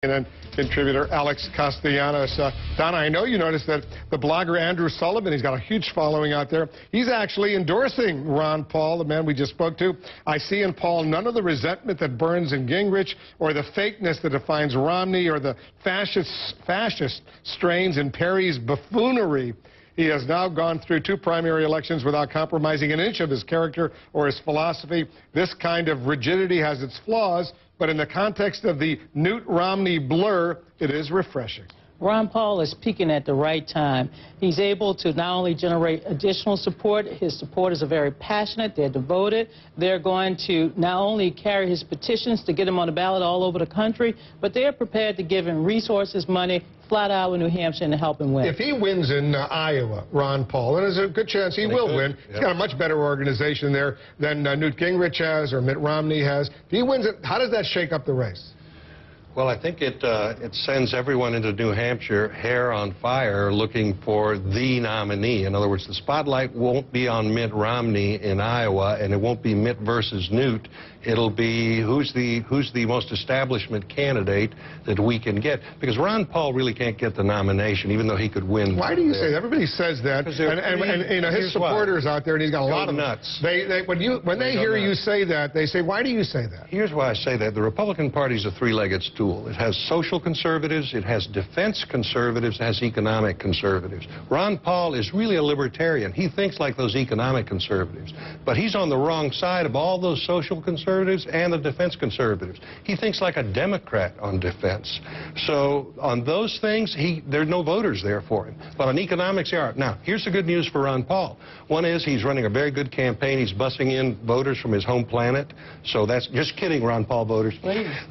And contributor Alex Castellanos. Donna, I know you noticed that the blogger Andrew Sullivan, he's got a huge following out there. He's actually endorsing Ron Paul, the man we just spoke to. I see in Paul none of the resentment that burns in Gingrich or the fakeness that defines Romney or the fascist strains in Perry's buffoonery. He has now gone through 2 primary elections without compromising an inch of his character or his philosophy. This kind of rigidity has its flaws, but in the context of the Newt-Romney blur, it is refreshing. Ron Paul is peaking at the right time. He's able to not only generate additional support, his supporters are very passionate, they're devoted. They're going to not only carry his petitions to get him on the ballot all over the country, but they're prepared to give him resources, money, flat out in New Hampshire and to help him win. If he wins in Iowa, Ron Paul, and there's a good chance he will win. He's got a much better organization there than Newt Gingrich has or Mitt Romney has. If he wins it, how does that shake up the race? Well, I think it sends everyone into New Hampshire hair on fire looking for the nominee. In other words, the spotlight won't be on Mitt Romney in Iowa, and it won't be Mitt versus Newt. It'll be who's the most establishment candidate that we can get. Because Ron Paul really can't get the nomination, even though he could win. Why do you say that? Everybody says that. And you know, his supporters out there, and he's got a lot of nuts. When they hear you say that, they say, why do you say that? Here's why I say that. The Republican Party is a three-legged stool. It has social conservatives, it has defense conservatives, it has economic conservatives. Ron Paul is really a libertarian. He thinks like those economic conservatives. But he's on the wrong side of all those social conservatives and the defense conservatives. He thinks like a Democrat on defense. So on those things, there are no voters there for him. But on economics, there are. Now, here's the good news for Ron Paul. One is he's running a very good campaign. He's bussing in voters from his home planet. So that's just kidding, Ron Paul voters.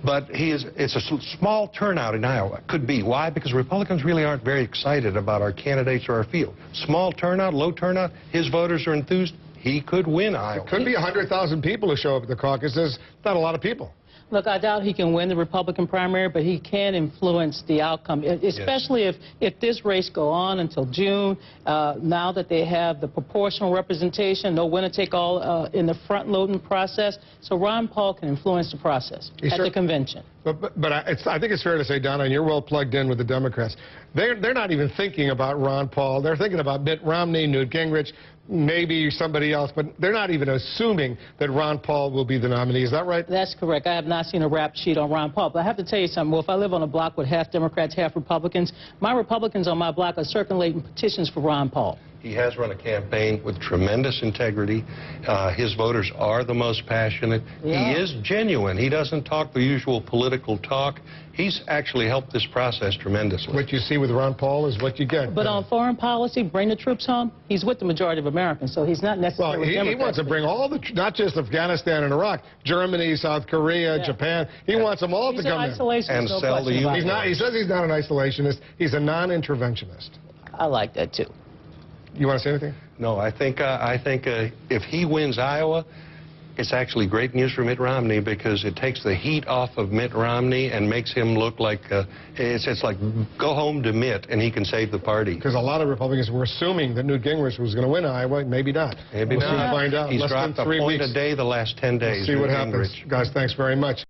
But it's a small turnout in Iowa. Could be. Why? Because Republicans really aren't very excited about our candidates or our field. Small turnout, low turnout. His voters are enthused. He could win Iowa. It could be 100,000 people who show up at the caucuses. Not a lot of people. Look, I doubt he can win the Republican primary, but he can influence the outcome, especially if this race go on until June, now that they have the proportional representation, no winner-take-all in the front-loading process. So Ron Paul can influence the process at the convention. But I think it's fair to say, Donna, and you're well plugged in with the Democrats, they're not even thinking about Ron Paul. They're thinking about Mitt Romney, Newt Gingrich, maybe somebody else, but they're not even assuming that Ron Paul will be the nominee. Is that right? That's correct. I have not seen a rap sheet on Ron Paul. But I have to tell you something. Well, if I live on a block with half Democrats, half Republicans, my Republicans on my block are circulating petitions for Ron Paul. He has run a campaign with tremendous integrity. His voters are the most passionate. Yeah. He is genuine. He doesn't talk the usual political talk. He's actually helped this process tremendously. What you see with Ron Paul is what you get. But on foreign policy, bring the troops home, he's with the majority of Americans, so he's not necessarily Well, he wants to bring all the, not just Afghanistan and Iraq, Germany, South Korea, Japan. He wants them all to come in. And no sell the U.S. He says he's not an isolationist. He's a non-interventionist. I like that, too. You want to say anything? No, I think if he wins Iowa, it's actually great news for Mitt Romney because it takes the heat off of Mitt Romney and makes him look like it's like go home to Mitt and he can save the party. Because a lot of Republicans were assuming that Newt Gingrich was going to win Iowa. Maybe not. Maybe not. We'll find out. He's dropped a point a day the last 10 days. We'll see what happens. Guys, thanks very much.